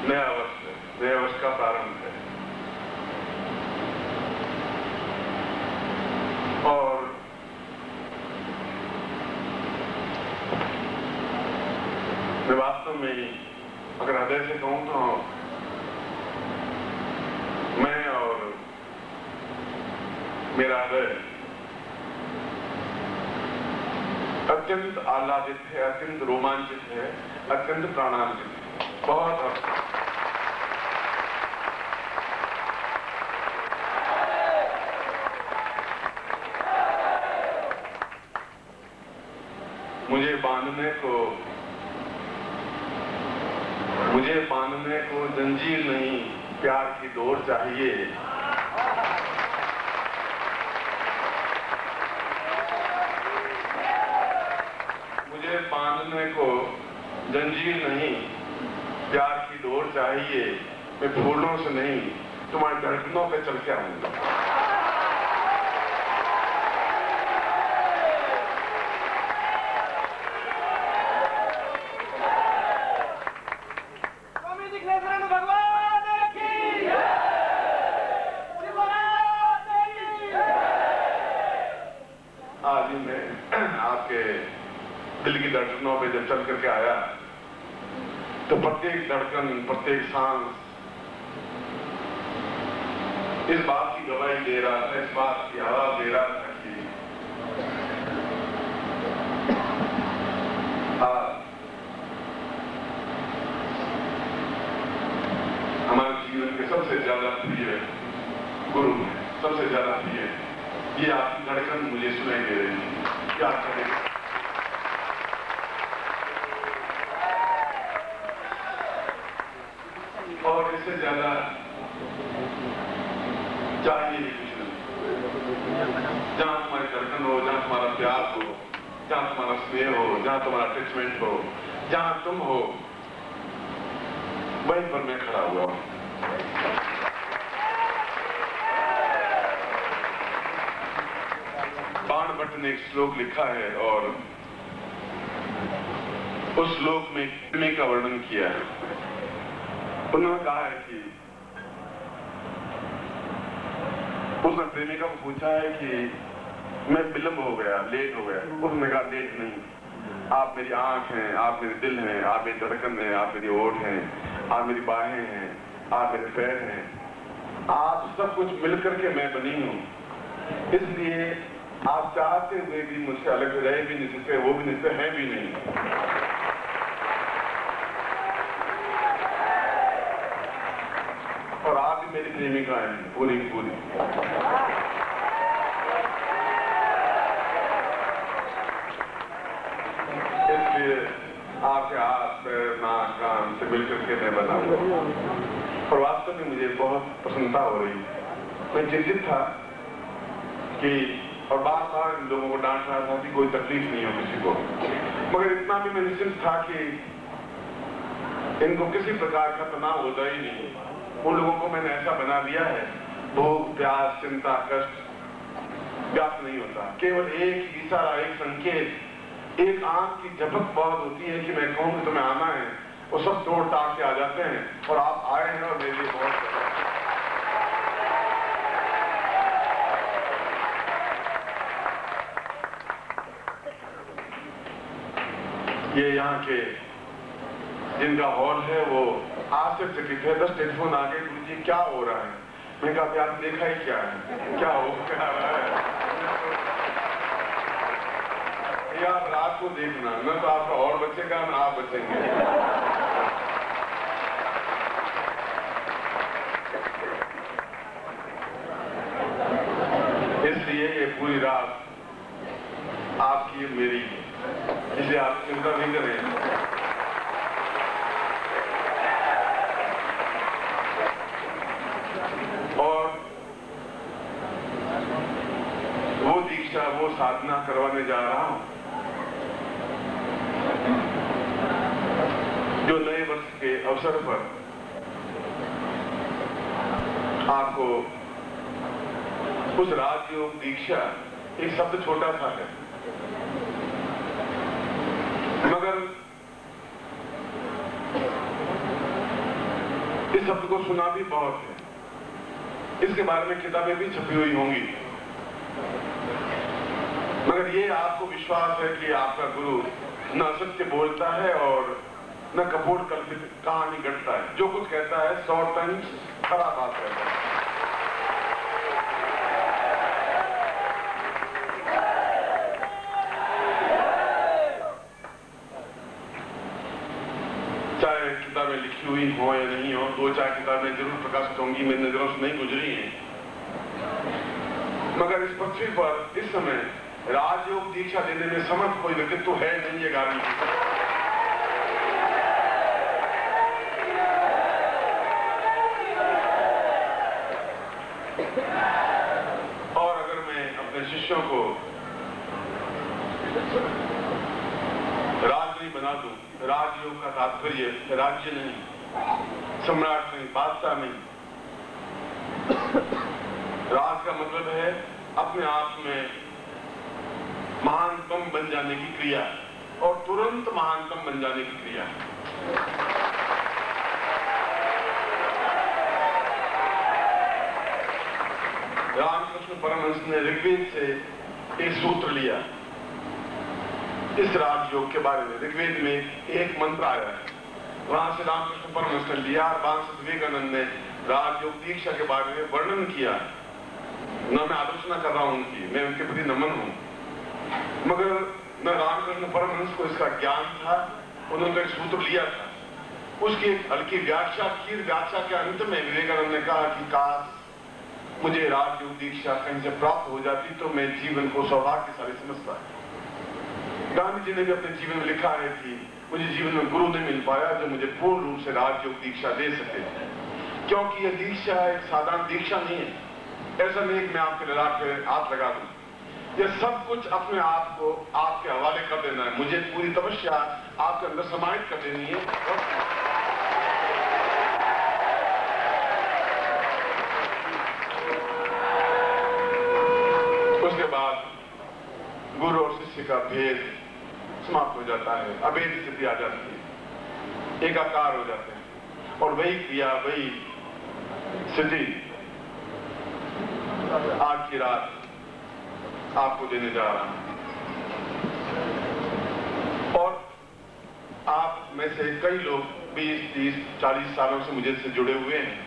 नया वर्ष का प्रारंभ है और मैं वास्तव में अगर हृदय से कहूं तो मैं और मेरा हृदय अत्यंत आह्लादित है, अत्यंत रोमांचित है, अत्यंत प्राणांचित है। बहुत मुझे बांधने को जंजीर नहीं प्यार की डोर चाहिए। मुझे बांधने को जंजीर नहीं प्यार की डोर चाहिए। मैं फूलों से नहीं तुम्हारे धड़कनों पे चल के आऊंगा। आज ही मैं आपके दिल की धड़कनों पे जब चल करके आया तो प्रत्येक धड़कन, प्रत्येक सांस इस बात की गवाही दे रहा था, इस बात की आवाज दे रहा था कि हमारे जीवन के सबसे ज्यादा प्रिय गुरु है, सबसे ज्यादा प्रिय ये आपकी धड़कन मुझे सुनाई दे रही है। क्या करें और इससे ज्यादा चाहिए ही कुछ नहीं। जहां तुम्हारी धड़कन हो, जहां तुम्हारा प्यार हो, जहां तुम्हारा स्नेह हो, जहां तुम्हारा अटैचमेंट हो, जहां तुम हो, वहीं पर मैं खड़ा हुआ हूं। बाणभट्ट ने एक श्लोक लिखा है और उस श्लोक में प्रेमी का वर्णन किया है। उन्होंने कहा है कि उसने प्रेमिका को पूछा है कि मैं विलंब हो गया, लेट हो गया। उसने कहा लेट नहीं, आप मेरी आंख हैं, आप मेरे दिल हैं, आप मेरी धड़कन हैं, आप मेरी ओठ हैं, आप मेरी बाहें हैं, आप मेरे पैर हैं, आप सब कुछ मिलकर के मैं बनी हूं। इसलिए आप चाहते हुए भी मुझसे अलग रहे भी नहीं सकते, वो भी नहीं सकते, हैं भी नहीं। और आप भी मेरी प्रेमिका हैं पूरी पूरी। इसलिए आपके हाथ पैर नाक कान से मिलकर के मैं बना हुआ और वास्तव में मुझे बहुत प्रसन्नता हो रही। मैं चिंतित था कि और बार इन लोगों को डांट रहा था कि कोई तकलीफ नहीं हो किसी को, मगर इतना भी मैं निश्चिंत था कि इनको किसी प्रकार का तनाव होता ही नहीं। उन लोगों को मैंने ऐसा बना दिया है, भूख, प्यास, चिंता, कष्ट व्याप्त नहीं होता। केवल एक इशारा, एक संकेत, एक आंख की झपक बहुत होती है कि मैं कहूं कि तुम्हें आना है, वो सब तोड़ ताड़ के आ जाते हैं और आप आए हैं और मेरे लिए बहुत ये यहाँ के जिनका हॉल है वो आश्चर्यचकित है। 10 टेलीफोन आ गए, गुरुजी क्या हो रहा है? मैंने कहा आप देखा ही क्या है, क्या हो क्या रहा है? ये आप रात को देखना, न तो आपका और बचेगा न आप बचेंगे। इसलिए ये पूरी रात आपकी मेरी, इसलिए आप चिंता नहीं करें। और वो दीक्षा, वो साधना करवाने जा रहा हूं जो नए वर्ष के अवसर पर आपको उस राजयोग दीक्षा, एक शब्द छोटा सा है मगर इस शब्द को सुना भी बहुत है, इसके बारे में किताबें भी छपी हुई होंगी, मगर ये आपको विश्वास है कि आपका गुरु न सत्य बोलता है और न कपोल कल्पित कहानी गढ़ता है। जो कुछ कहता है 100 टन खरा बात कहता है। चाहे किताबें लिखी हुई हो या नहीं हो, 2-4 किताबें जरूर प्रकाशित होंगी, मेरी नजरों से नहीं गुजरी हैं, मगर इस पृथ्वी पर इस समय राजयोग दीक्षा देने में समर्थ कोई व्यक्तित्व है नहीं, ये गारंटी। और अगर मैं अपने शिष्यों को राज नहीं बना दूं, राजयोग का तात्पर्य राज्य नहीं, सम्राट नहीं, बादशाह नहीं, राज का मतलब है अपने आप में महानतम बन जाने की क्रिया और तुरंत महानतम बन जाने की क्रिया। रामकृष्ण परमहंस ने ऋग्वेद से एक सूत्र लिया इस राजयोग के बारे में। ऋग्वेद में एक मंत्र आया है, वहां से रामकृष्ण परमहंस ने लिया और वहां से विवेकानंद ने राजयोग दीक्षा के बारे में वर्णन किया। न मैं आलोचना कर रहा हूं उनकी, मैं उनके प्रति नमन हूं, मगर न रामकृष्ण परमहंस को इसका ज्ञान था। उन्होंने एक सूत्र लिया था, उसकी एक हल्की व्याख्या की। व्याख्या के अंत में विवेकानंद ने कहा कि काश मुझे राजयोग दीक्षा कहीं से प्राप्त हो जाती तो मैं जीवन को सौभाग्यशाली समझता। गांधी जी ने भी अपने जीवन में लिखा है कि मुझे जीवन में गुरु नहीं मिल पाया जो मुझे पूर्ण रूप से राजयोग दीक्षा दे सके, क्योंकि यह दीक्षा एक साधारण दीक्षा नहीं है। ऐसा नहीं कि मैं आपके ललाट पे हाथ लगा दूं, यह सब कुछ अपने आप को आपके हवाले कर देना है। मुझे पूरी तपस्या आपके अंदर समाहित कर देनी है। उसके बाद गुरु और शिष्य का भेद समाप्त हो जाता है, अभेद स्थिति आ जाती है, एकाकार हो जाते हैं, और वही क्रिया, वही स्थिति आज की रात आपको देने जा रहा हूं। और आप में से कई लोग 20, 30, 40 सालों से मुझे से जुड़े हुए हैं,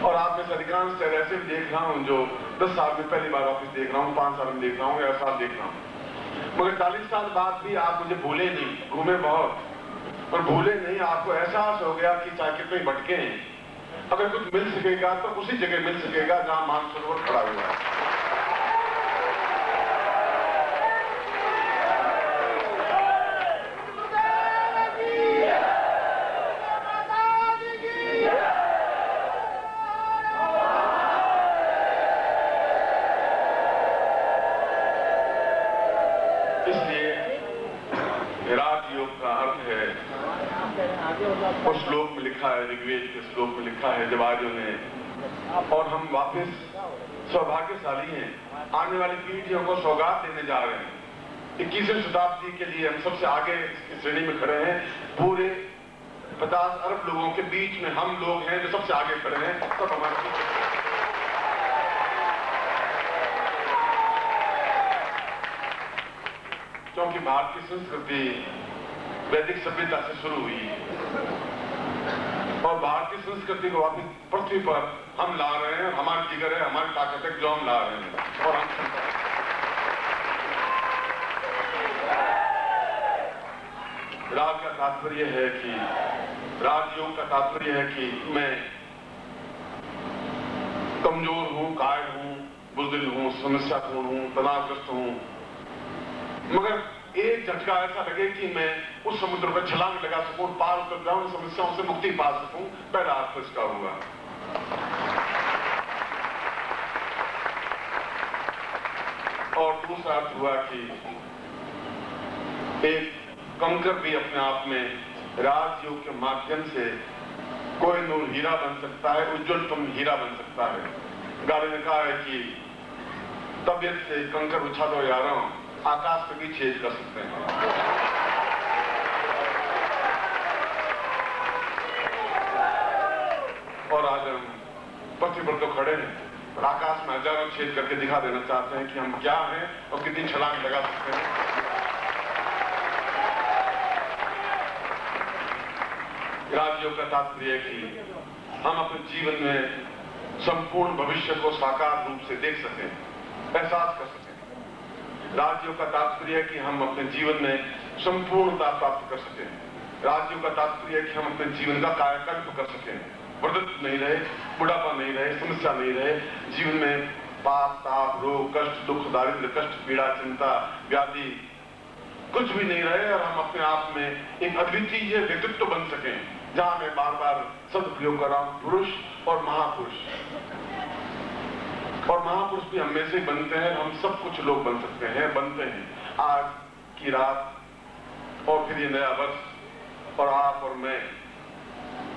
और आप में से अधिकांश शहर ऐसे भी देख रहा हूं जो 10 साल में पहली बार ऑफिस देख रहा हूं, 5 साल में देख रहा हूं या 7 देख रहा हूं, मगर 40 साल बाद भी आप मुझे भूले नहीं। घूमे बहुत और भूले नहीं। आपको एहसास हो गया कि चाहे कितने भटके हैं, अगर कुछ मिल सकेगा तो उसी जगह मिल सकेगा जहां मानसरोवर खड़ा हुआ है। उस श्लोक में लिखा है, ऋग्वेद के श्लोक में लिखा है, जब आर्यों ने, और हम वापस सौभाग्यशाली हैं, आने वाली पीढ़ियों को सौगात देने जा रहे हैं। 21वीं शताब्दी के लिए हम सबसे आगे इस श्रेणी में खड़े हैं। पूरे 50 अरब लोगों के बीच में हम लोग हैं जो सबसे आगे खड़े हैं। सब हमारे क्योंकि भारतीय संस्कृति वैदिक सभ्यता से शुरू हुई और भारतीय संस्कृति को वापस पृथ्वी पर हम ला रहे हैं। हमारी जिगर है, हमारी ताकत है जो हम ला रहे हैं। और हम राज का तात्पर्य है कि राजयोग का तात्पर्य है कि मैं कमजोर हूं, कायर हूं, बुज़दिल हूं, समस्यापूर्ण हूं, तनावग्रस्त हूं, मगर एक झटका ऐसा लगे कि मैं उस समुद्र पर छलांग लगा सकूं, पार उतर जाऊं, समस्याओं से मुक्ति पा सकूं। पहला अर्थ इसका हुआ। और दूसरा अर्थ हुआ कि एक कंकर भी अपने आप में राजयोग के माध्यम से कोहिनूर हीरा बन सकता है, उज्जवलतम हीरा बन सकता है। गाड़ी ने कहा है कि तबियत से कंकर उछालो यारों, आकाश पे भी छेद कर सकते हैं। और आकाश में हजारों छेद करके दिखा देना चाहते हैं कि हम क्या हैं और कितनी छलांग लगा सकते हैं। राजयोग का तात्पर्य है कि हम अपने जीवन में संपूर्ण भविष्य को साकार रूप से देख सकें, एहसास कर सकें। राजयोग का तात्पर्य है कि हम अपने जीवन में संपूर्णता प्राप्त कर सकें। राजयोग का तात्पर्य है कि हम अपने जीवन का कायाकल्प कर सकें, वृद्धत्व नहीं रहे, बुढ़ापा नहीं रहे, समस्या नहीं रहे, जीवन में पाप, ताप, रोग, कष्ट, दुख, दारिद्र्य, कष्ट, पीड़ा, चिंता, व्याधि कुछ भी नहीं रहे और हम अपने आप में एक अद्वितीय व्यक्तित्व बन सकें, जहां मैं बार बार शब्द प्रयोग कर रहा हूं, पुरुष और महापुरुष। और महापुरुष भी हम में से बनते हैं, हम सब कुछ लोग बन सकते हैं, बनते हैं। आज की रात और फिर ये नया वर्ष और आप और मैं,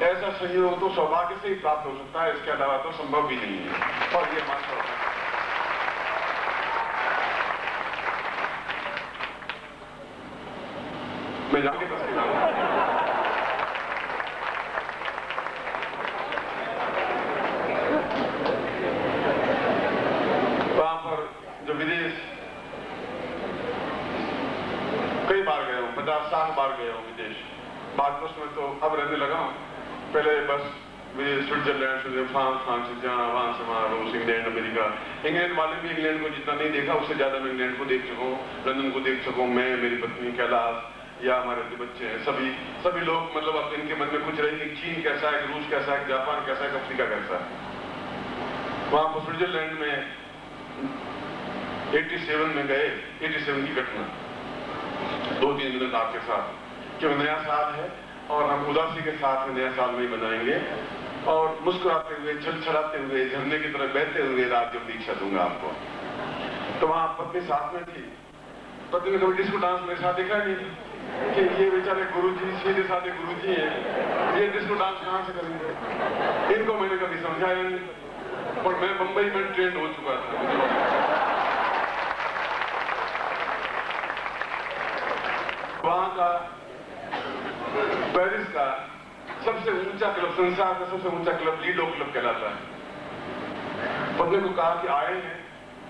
ऐसा संयोग तो सौभाग्य से ही प्राप्त हो सकता है, इसके अलावा तो संभव भी नहीं है। और ये मात्र मैं जाके वहां पर जो विदेश कई बार गया हूं, 50-60 बार गया हूं विदेश। भारतवर्ष में तो अब रहने लगा हूं, पहले बस स्विट्जरलैंड, फ्रांस से जहाँ, वहां से वहां, रूस, इंग्लैंड, अमेरिका। इंग्लैंड वाले भी इंग्लैंड को जितना नहीं देखा, उससे ज्यादा मैं इंग्लैंड को देख सकूं, लंदन को देख सकूं, मैं, मेरी पत्नी, कैलाश या हमारे जो बच्चे हैं, सभी लोग, मतलब अब इनके मन में कुछ रही कि चीन कैसा है, रूस कैसा है, जापान कैसा है, अफ्रीका कैसा है। वहां पर स्विट्जरलैंड में 87 में गए, 87 की घटना, 2-3 मिनट आपके साथ, क्योंकि नया साल है और हम उदासी के साथ नया साल नहीं बनाएंगे और मुस्कुराते हुए, छलछलाते हुए, झरने की तरह बहते हुए राजयोग दीक्षा दूंगा आपको। तो वहां पत्नी साथ में थी, पत्नी ने कभी डिस्को डांस मेरे साथ देखा नहीं कि ये बेचारे गुरुजी, सीधे साधे गुरुजी हैं, ये डिस्को डांस कहां से करेंगे। इनको मैंने कभी समझाया नहीं और मैं बंबई में ट्रेंड हो चुका था। वहां का पेरिस का सबसे ऊंचा क्लब, संसार का सबसे ऊंचा क्लब लीडो क्लब कहलाता है। पत्नी को कहा कि आए हैं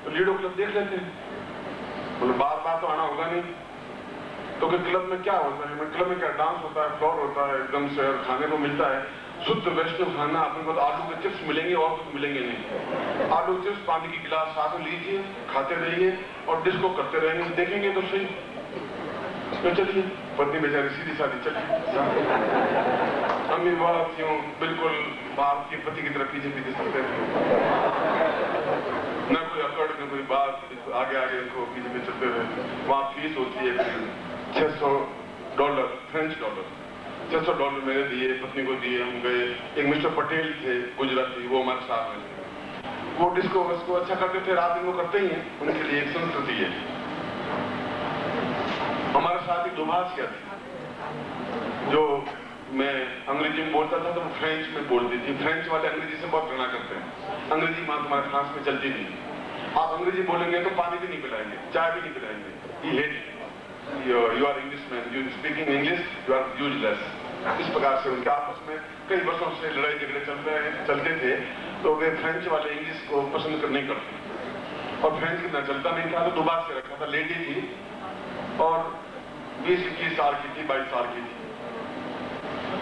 तो लीडो क्लब देख लेते हैं। बोले बार बार तो आना होगा नहीं, तो क्लब में क्या होता है, क्लब में क्या डांस होता है, फ्लोर होता है, एकदम से खाने को मिलता है शुद्ध वैष्णव खाना। अपने को आलू के चिप्स मिलेंगे और कुछ मिलेंगे नहीं। आलू चिप्स, पानी की गिलास साथ में लीजिए, खाते रहिए और डिस्को करते रहेंगे, देखेंगे तो सही। तो चलिए, पत्नी बेचारी सीधी साधी चली। अम्मी बात यूं बिल्कुल बाप के पति की तरफ पीछे पीछे चलते थे, न कोई अकड़ न कोई बात, आगे आगे इनको पीछे पीछे चलते रहे। वहां फीस होती है $600, फ्रेंच डॉलर, $600 मेरे दिए, पत्नी को दिए, हम गए। एक मिस्टर पटेल थे गुजराती, वो हमारे साथ में थे। वो डिस्को उसको अच्छा करते थे, रात दिन को करते ही हैं, उनके लिए एक संस्कृति है। हमारे साथ एक दुभाषिया थी जो मैं अंग्रेजी में बोलता था तो वो फ्रेंच में बोलती थी। फ्रेंच वाले अंग्रेजी से बहुत घृणा करते हैं, अंग्रेजी मां तुम्हारे फ्रांस में चलती नहीं। आप अंग्रेजी बोलेंगे तो पानी भी नहीं पिलाएंगे, चाय भी नहीं पिलाएंगे। You are English man, you speaking English, you are useless. इस प्रकार से उनके आपस में कई वर्षों से लड़ाई झगड़े चलते थे। तो वे फ्रेंच वाले इंग्लिश को पसंद नहीं करते और फ्रेंच कितना चलता नहीं था, तो दुबार से रखा था। लेडी थी और 20-21 साल की थी, 22 साल की थी।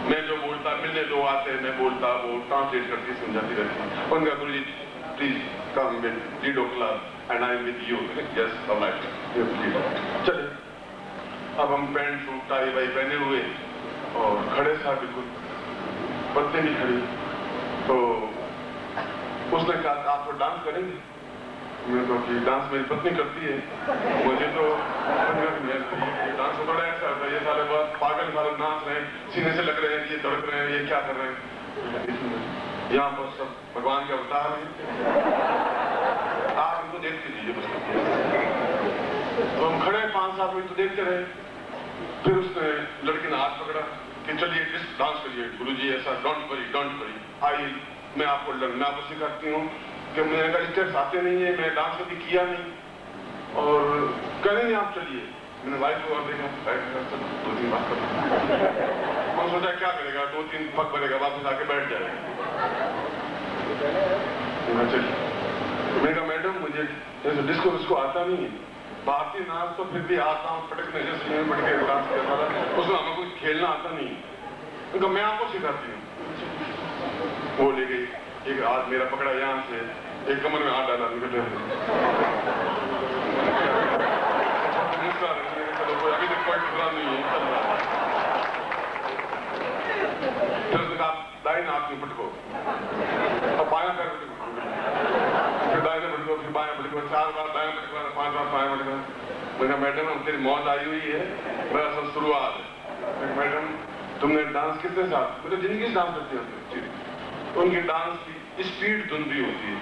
मैं जो बोलता, मिलने दो आते, मैं बोलता, वो ट्रांसलेट करती, समझाती रहती। उनका Guruji please come with Lido club and I am with you. Yes all right, चले। अब हम पैंट सूट टाई वाई पहने हुए और खड़े था, बिल्कुल पत्नी नहीं खड़ी। तो उसने कहा आप तो डांस करेंगे? मैं तो कि डांस मेरी पत्नी करती है, मुझे तो डांस तो बड़ा ऐसा होता है, ये सारे बहुत पागल सारे नाच रहे हैं, सीने से लग रहे हैं, ये धड़क रहे हैं, ये क्या कर रहे हैं। यहाँ पर सब भगवान के अवतार हैं, आप इनको देखते दीजिए बस। तो हम खड़े 5-7 मिनट तो देखते रहे। फिर उसने लड़की ने हाथ पकड़ा कि चलिए डांस करिए। गुरुजी ऐसा डोंट वरी आई, मैं आपको सिखाती हूँ कि मैंने कहा स्टेप्स आते नहीं है, मैं डांस कभी किया नहीं और करेंगे आप, चलिए। मैंने वाइफ को और देखा, 2-3 बात कर। मैं सोचा क्या करेगा, 2-3 पग भरेगा, वापस आके बैठ जाएगा। चलिए मैं कहा मैडम मुझे डिस्को उसको आता नहीं है, भारतीय नाच तो फिर भी आता हूँ, पटकने जैसे मैं पटके डांस करता था, उसमें हमें कुछ खेलना आता नहीं है। उनका मैं आपको सिखाती हूँ। वो ले गई, एक हाथ मेरा पकड़ा यहाँ से, एक कमर में हाथ डाला, चलो कोई अभी तक कोई खतरा नहीं है, चल रहा। फिर उसने कहा दाहिने हाथ में पटको, अब बायां पैर पटको, फिर दाहिने पटको, फिर बायां पटको, 4 बार दायां पटको, 5 बार बायां पटको। मैंने कहा मैडम अब तेरी मौत आई हुई है, मेरा सब शुरुआत है। मैडम तुमने डांस कितने साल, मतलब जिंदगी से डांस करती हो? उनकी डांस की स्पीड धुंधली होती है।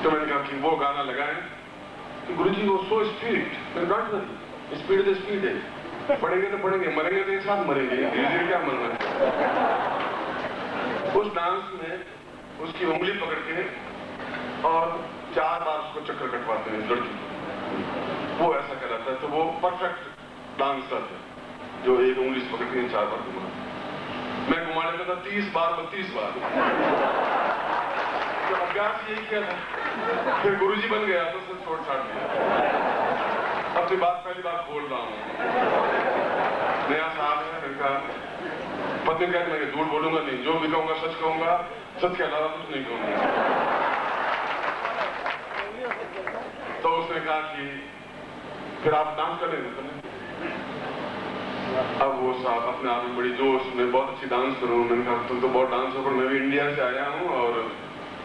तो मैंने कहा कि वो गाना लगाएं, तो गुरुजी वो सो स्पीड, मैंने कहा स्पीड तो स्पीड है, पढ़ेंगे तो पढ़ेंगे, मरेंगे तो एक साथ मरेंगे, धीरे क्या मरना है। उस डांस में उसकी उंगली पकड़ के और 4 बार उसको चक्कर कटवाते हैं लड़की, वो ऐसा कहलाता है। तो वो परफेक्ट डांसर है जो एक उंगली से पकड़ के 4 बार घुमा। मैं घुमा लेता था 30 बार 32 बार। तो अभ्यास यही किया था, फिर गुरुजी बन गया तो उसने छोड़ छाड़ दिया। अपनी बात पहली बार बोल रहा हूँ, नया साल है, इनका पत्नी कहते मैं झूठ बोलूंगा नहीं, जो भी कहूंगा सच कहूंगा, सच के अलावा कुछ नहीं कहूंगा। तो उसने कहा कि फिर आप डांस करेंगे? अब वो साहब अपने आप में बड़ी जोश में बहुत अच्छी डांस करूँ। मैंने कहा तुम तो बहुत डांस हो, पर मैं भी इंडिया से आया हूँ और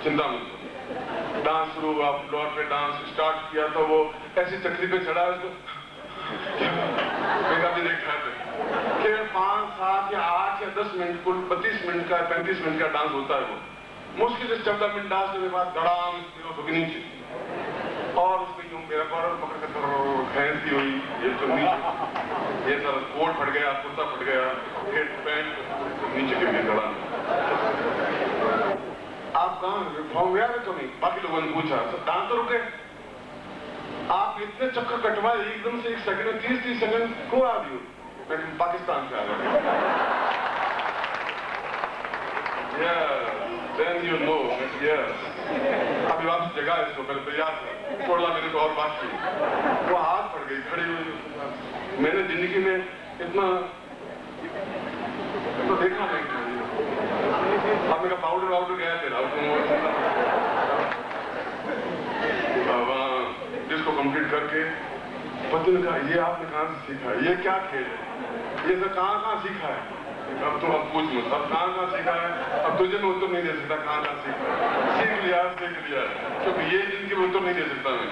चिंता मत करो। डांस शुरू हुआ, फ्लोर पे डांस स्टार्ट किया तो वो ऐसी चक्री पे चढ़ा उसको मैं कभी देखा था कि 5, 7 या 8 या 10 मिनट, कुल 32 मिनट का 35 मिनट का डांस होता है। वो मुश्किल से 14 मिनट डांस करने के बाद धड़ाम नीचे, और उसमें यूं मेरा कॉलर पकड़ कर खैंसी हुई, ये तो नीचे, ये सर कोट फट गया, कुर्ता फट गया, फिर पैंट नीचे गिर गया धड़ाम। आप कहाँ फॉर्म गया है? तो नहीं। बाकी लोगों ने पूछा सर डांस तो रुके, आप इतने चक्कर कटवाए एकदम से 1 सेकंड में, 30 सेकंड को आ रही हो? मैं पाकिस्तान से आ गया। Then you know, yes. अभी वापस जगह है इसको, पहले तैयार छोड़ना मेरे को और बात की। वो हाथ पड़ गई, खड़ी हुई। मैंने जिंदगी में इतना तो देखा नहीं। आपने का पाउडर गया तेरा, वहाँ जिसको कंप्लीट करके पति ने कहा ये आपने कहाँ से सीखा है, ये क्या खेल है, ये सब कहाँ सीखा है? अब तुम अब पूछ मत, अब कहाँ सीखा है? अब तुझे मैं उत्तर नहीं दे सकता कहाँ सीखा है। सीख लिया, क्योंकि ये जिनकी मैं उत्तर नहीं दे सकता मैं।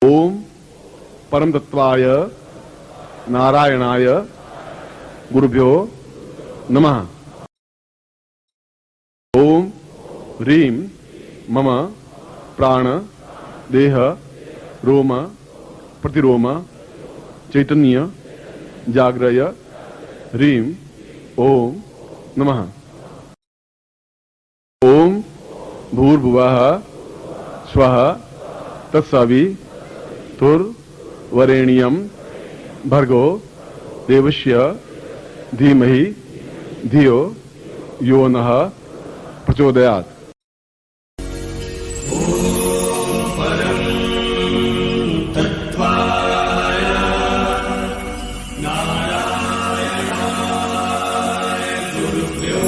ओम परम तत्वाय नारायणाय गुरुभ्यो नमः। ओम ह्रीं मम प्राण देह रोम प्रतिरोम चैतन्य जाग्रय ह्रीं ओम नमः। ओम भूर्भुवः स्वः तत्सवितुर्वरेण्यं भर्गो देवस्य धीमहि धियो यो नः प्रचोदयात्। नारायणाय गुरुभ्यो